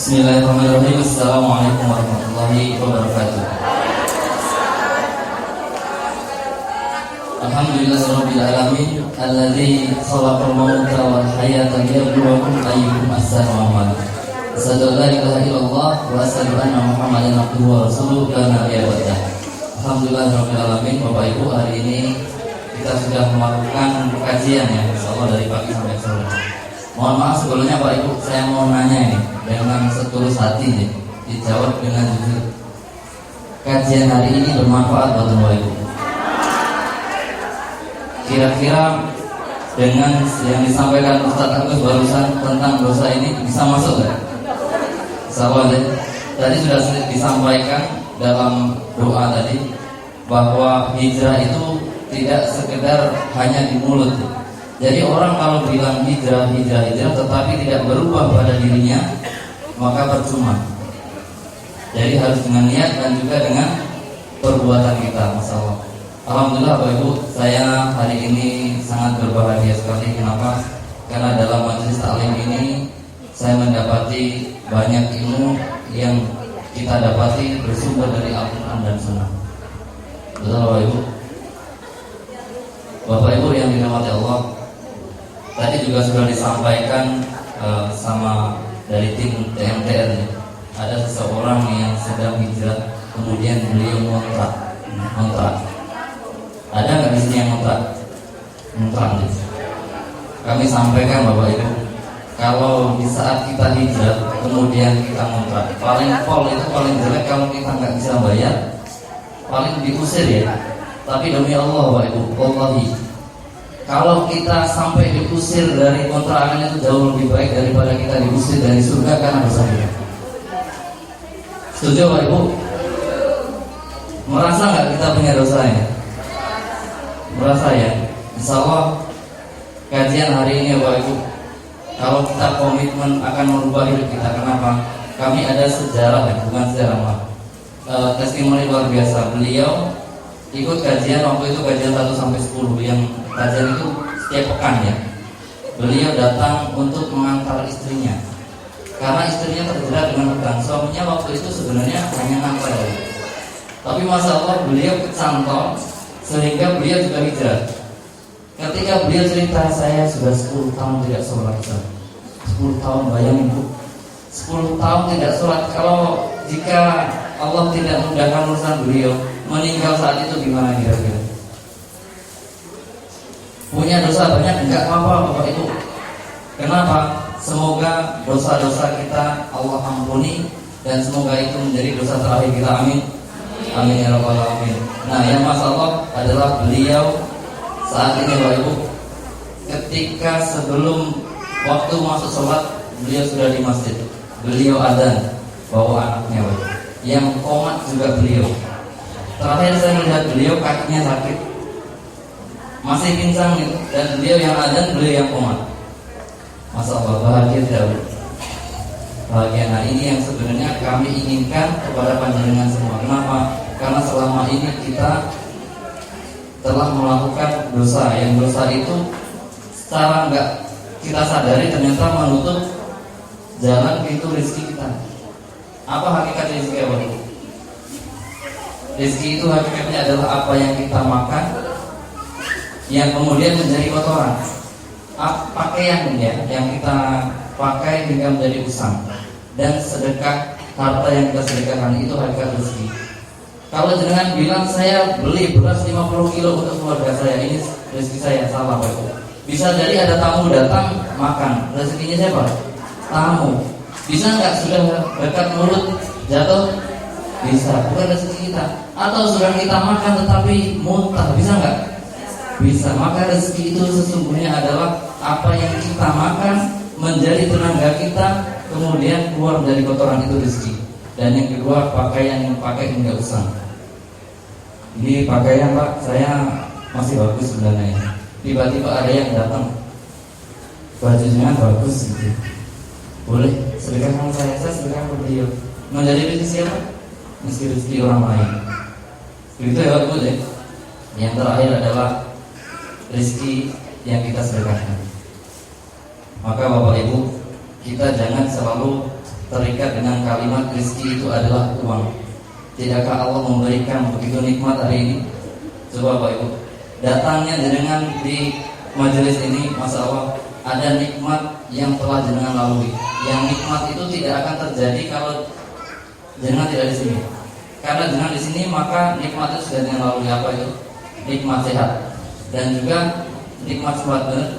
Bismillahirrahmanirrahim. Assalamualaikum warahmatullahi wabarakatuh. Alhamdulillahirabbil alamin alladzi khalaqal mauta wal hayata liyabluwakum ayyukum ahsanu amala. Asyhadu an la ilaha illallah wa asyhadu anna Muhammadan abduhu wa rasuluhu la nabiyya ba'dah. Alhamdulillahirabbil alamin. Bapak Ibu, hari ini kita sudah melakukan kajian ya, insyaallah dari pagi sampai sore. Mohon maaf sebelumnya Pak Ibu, saya mau nanya ini dengan setulus hati nih, dijawab dengan jujur. Kajian hari ini bermanfaat buat Bapak Ibu? Kira-kira dengan yang disampaikan Ustaz Agus barusan tentang dosa ini bisa masuk nggak? Insyaallah deh. Tadi sudah disampaikan dalam doa tadi bahwa hijrah itu tidak sekedar hanya di mulut. Jadi orang kalau bilang hijrah tetapi tidak berubah pada dirinya, maka percuma. Jadi harus dengan niat dan juga dengan perbuatan kita, masalah. Alhamdulillah Bapak Ibu, saya hari ini sangat berbahagia sekali. Kenapa? Karena dalam majelis taklim ini saya mendapati banyak ilmu yang kita dapati bersumber dari Al-Quran dan Sunnah. Betul Bapak Ibu? Bapak Ibu yang dirahmati Allah, tadi juga sudah disampaikan sama dari tim TMTR. Ada seseorang yang sedang hijrah, kemudian beliau ngontrak. Ada nggak di sini yang ngontrak? Kami sampaikan Bapak Ibu, kalau di saat kita hijrah kemudian kita ngontrak, paling jelek kalau kita nggak bisa bayar, paling diusir ya. Tapi demi Allah Bapak Ibu, wallahi, kalau kita sampai diusir dari kontrakan itu jauh lebih baik daripada kita diusir dari surga karena dosa kita. Setuju Bapak Ibu? Merasa nggak kita punya dosa ya? Merasa ya? Insyaallah kajian hari ini Bapak Ibu, kalau kita komitmen akan merubah hidup kita. Kenapa? Kami ada sejarah ya, bukan sejarah maaf, testimoni luar biasa. Beliau ikut kajian waktu itu kajian 1-10 yang kajian itu setiap pekan ya. Beliau datang untuk mengantar istrinya karena istrinya terjerat dengan hutang. Suaminya waktu itu sebenarnya hanya ngantar, tapi masya Allah beliau kecantol sehingga beliau juga hijrah. Ketika beliau cerita, saya sudah 10 tahun tidak sholat. 10 tahun, bayangin Bu, 10 tahun tidak sholat. Kalau jika Allah tidak mudahkan urusan beliau, meninggal saat itu gimana kira-kira? Punya dosa banyak, enggak apa-apa Bapak Ibu. Kenapa? Semoga dosa-dosa kita Allah ampuni, dan semoga itu menjadi dosa terakhir kita. Amin. Amin ya rabbal alamin. Nah, yang masalah adalah beliau saat ini Bapak Ibu, ketika sebelum waktu masuk sholat, beliau sudah di masjid. Beliau adzan bawa anaknya Bapak Ibu. Yang komat juga beliau. Terakhir saya melihat beliau kakinya sakit, masih pincang gitu, dan beliau yang adzan, beliau yang komat. Masya Allah, bahagia tidak Bu? Bahagia. Nah, ini yang sebenarnya kami inginkan kepada panjenengan semua. Kenapa? Karena selama ini kita telah melakukan dosa, yang dosa itu secara nggak kita sadari ternyata menutup jalan pintu rezeki kita. Apa hakikat rezeki Bapak Ibu? Rezeki itu hakikatnya adalah apa yang kita makan, yang kemudian menjadi kotoran. Pakaian ya, yang kita pakai hingga menjadi usang, dan sedekah harta yang kita sedekahkan, itu hakikat rezeki. Kalau jenengan bilang saya beli beras 50 kilo untuk keluarga saya, ini rezeki saya, salah Pak Ibu. Bisa jadi ada tamu datang makan, rezekinya siapa? Tamu. Bisa nggak sudah dekat mulut jatuh? Bisa, bukan rezeki kita. Atau sudah kita makan tetapi muntah, bisa nggak? Bisa. Maka rezeki itu sesungguhnya adalah apa yang kita makan menjadi tenaga kita, kemudian keluar dari kotoran, itu rezeki. Dan yang kedua, pakaian yang pakai hingga usang. Ini pakaian Pak, saya masih bagus sebenarnya. Tiba-tiba ada yang datang, bajunya bagus gitu, boleh sedekahkan saya sedekahkan beliau. Menjadi rezeki siapa? Mesti rezeki orang lain. Itu ya Pak Ibu. Yang terakhir adalah rezeki yang kita sedekahkan. Maka Bapak Ibu, kita jangan selalu terikat dengan kalimat rezeki itu adalah uang. Tidakkah Allah memberikan begitu nikmat hari ini? Coba Bapak Ibu, datangnya jenengan di majelis ini, Masya Allah, ada nikmat yang telah jenengan lalui. Yang nikmat itu tidak akan terjadi kalau jenengan tidak di sini. Karena jenengan di sini, maka nikmat itu sudah jenengan lalui. Apa itu? Nikmat sehat. Dan juga nikmat sehat, benar.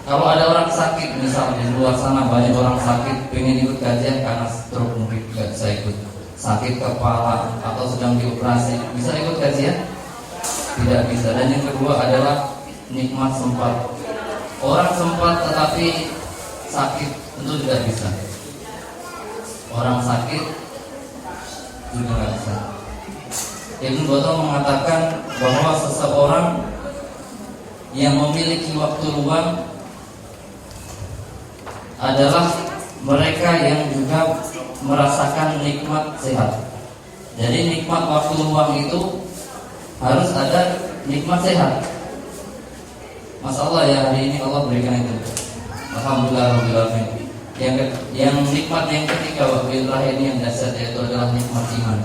Kalau ada orang sakit, misalnya di luar sana banyak orang sakit, pengen ikut kajian karena stroke, mungkin nggak bisa ikut, sakit kepala atau sedang dioperasi, bisa ikut kajian? Tidak bisa. Dan yang kedua adalah nikmat sempat. Orang sempat tetapi sakit tentu tidak bisa. Orang sakit juga nggak bisa. Ibnu Battal mengatakan bahwa seseorang yang memiliki waktu luang adalah mereka yang juga merasakan nikmat sehat. Jadi nikmat waktu luang itu harus ada nikmat sehat. Masya Allah ya, hari ini Allah berikan itu. Alhamdulillah. Yang nikmat yang ketiga waktu terakhir ini yang dasar, yaitu adalah nikmat iman.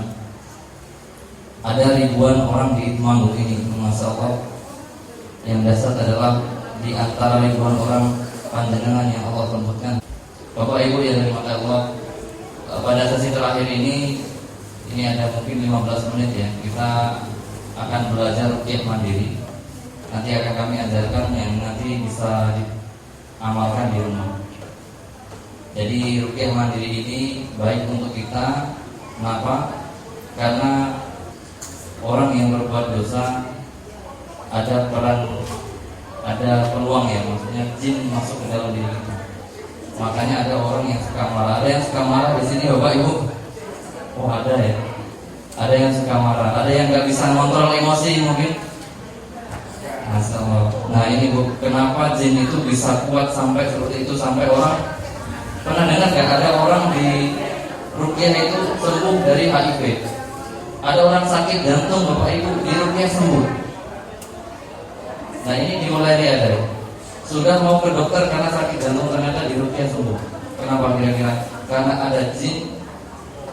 Ada ribuan orang di Manggul ini, Masya Allah. Yang dasar adalah di antara ribuan orang panjenengan yang Allah lembutkan. Bapak Ibu yang dirahmati Allah, pada sesi terakhir ini ada mungkin 15 menit ya, kita akan belajar ruqyah mandiri. Nanti akan kami ajarkan yang nanti bisa diamalkan di rumah. Jadi ruqyah mandiri ini baik untuk kita. Kenapa? Karena orang yang berbuat dosa ada peluang ya, maksudnya jin masuk ke dalam diri kita. Makanya ada orang yang suka marah. Ada yang suka marah di sini Bapak Ibu? Oh ada ya. Ada yang suka marah. Ada yang nggak bisa kontrol emosi mungkin. Nah ini Bu, kenapa jin itu bisa kuat sampai seperti itu, sampai orang pernah dengar nggak ada orang di ruqyah itu sembuh dari HIV? Ada orang sakit jantung Bapak Ibu di ruqyah sembuh. Nah ini di Malaria ada. Sudah mau ke dokter karena sakit jantung, ternyata di ruqyah sembuh. Kenapa kira-kira? Karena ada jin,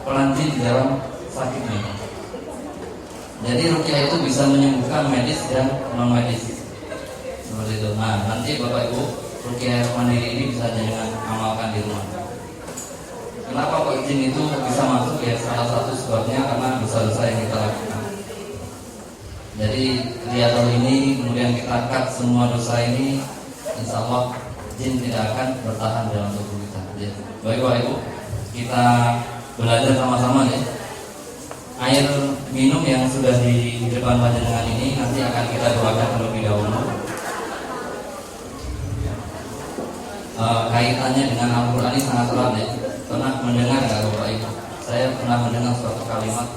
peran jin di dalam sakitnya. Jadi ruqyah itu bisa menyembuhkan medis dan non medis. Seperti itu. Nah nanti Bapak Ibu, ruqyah mandiri ini bisa jangan amalkan di rumah. Kenapa kok jin itu bisa masuk ya? Salah satu sebabnya karena dosa-dosa yang kita lakukan. Jadi lihat ini, kemudian kita cut semua dosa ini, insya Allah jin tidak akan bertahan dalam tubuh kita. Ya. Baik Bapak Ibu, kita belajar sama-sama ya. Air minum yang sudah di depan panjenengan ini nanti akan kita doakan terlebih dahulu. Kaitannya dengan Al-Quran ini sangat erat ya. Pernah mendengar nggak Bapak Ibu? Saya pernah mendengar suatu kalimat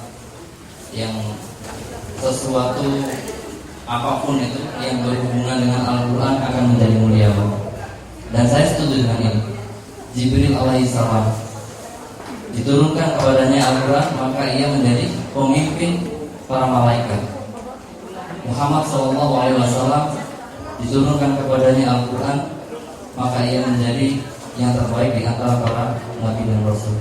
yang sesuatu apapun itu yang berhubungan dengan Al-Quran akan menjadi mulia. Dan saya setuju dengan ini. Jibril alaihissalam diturunkan kepadanya Al-Quran, maka ia menjadi pemimpin para malaikat. Muhammad SAW diturunkan kepadanya Al-Quran, maka ia menjadi yang terbaik di antara para nabi dan rasul.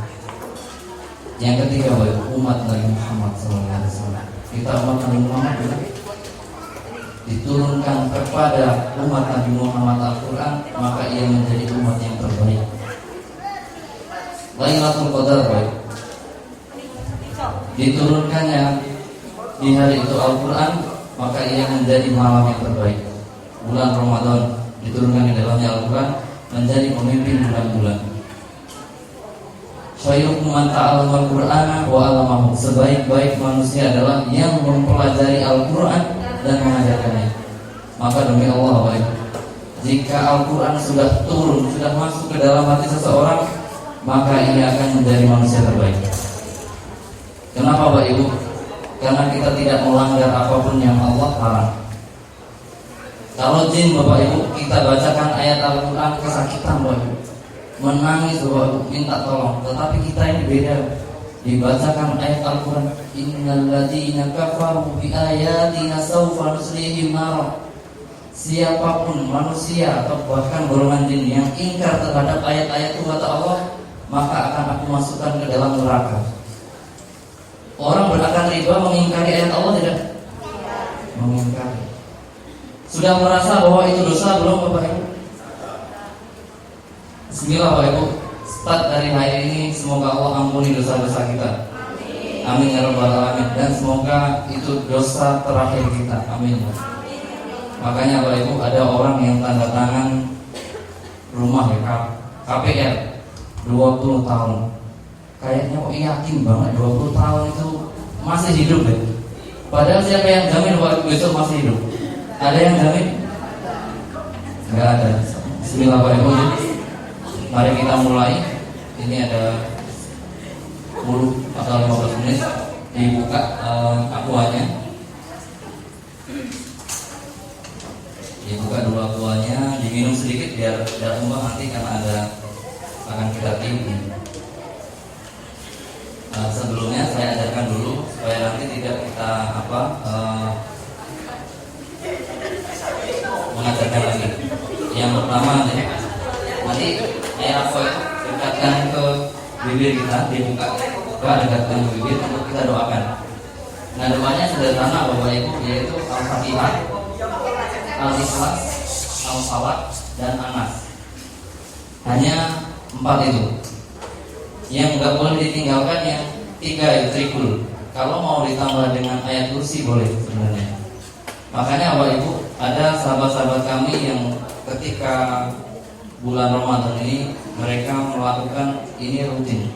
Yang ketiga, umat Nabi Muhammad SAW. Kita umat Nabi Muhammad diturunkan kepada umat Nabi Muhammad Al-Quran, maka ia menjadi umat yang terbaik. Lailatul Qadar diturunkannya di hari itu Al-Quran, maka ia menjadi malam yang terbaik. Bulan Ramadan diturunkan di dalamnya Al-Quran, menjadi pemimpin bulan-bulan. Khairukum man ta'allama al-Qur'ana wa 'allamahu. Sebaik-baik manusia adalah yang mempelajari Al-Qur'an dan mengajarkannya. Maka demi Allah, jika Al-Qur'an sudah turun, sudah masuk ke dalam hati seseorang, maka ia akan menjadi manusia terbaik. Kenapa Bapak Ibu? Karena kita tidak melanggar apapun yang Allah larang. Kalau jin Bapak Ibu, kita bacakan ayat Al-Quran kesakitan Bapak Ibu, menangis Bapak Ibu, minta tolong. Tetapi kita ini beda. Dibacakan ayat Al-Quran, innal ladzina kafaru bi ayatina sawfa nuslihim nar. Siapapun manusia atau bahkan golongan jin yang ingkar terhadap ayat-ayat kata Allah, maka akan aku masukkan ke dalam neraka. Orang berakan riba mengingkari ayat Allah tidak? Mengingkari. Sudah merasa bahwa itu dosa belum Bapak Ibu? Bismillah Bapak Ibu. Start dari hari ini semoga Allah ampuni dosa-dosa kita. Amin ya rabbal alamin. Dan semoga itu dosa terakhir kita. Amin. Makanya Bapak Ibu, ada orang yang tanda tangan rumah ya, KPR 20 tahun. Kayaknya kok yakin banget 20 tahun itu masih hidup ya. Padahal siapa yang jamin waktu besok masih hidup? Ada yang jamin? Enggak ada. Bismillah Bapak Ibu. Mari kita mulai. Ini ada 10 atau 15 menit. Dibuka aquanya. Dibuka dulu aquanya, diminum sedikit biar tidak tumbang nanti karena akan kita tiup. Sebelumnya saya ajarkan dulu supaya nanti tidak kita mengajarkan lagi. Yang pertama nanti air aqua itu dekatkan ke bibir kita, dibuka, dekatkan ke bibir untuk kita doakan. Nah doanya sederhana Bapak Ibu, yaitu Al-Fatihah, Al-Ikhlas, Al-Falaq, dan Anas. Hanya 4 itu. Yang nggak boleh ditinggalkan yang 3 itu trikul. Kalau mau ditambah dengan ayat kursi boleh sebenarnya. Makanya Bapak Ibu, ada sahabat-sahabat kami yang ketika bulan Ramadan ini mereka melakukan ini rutin.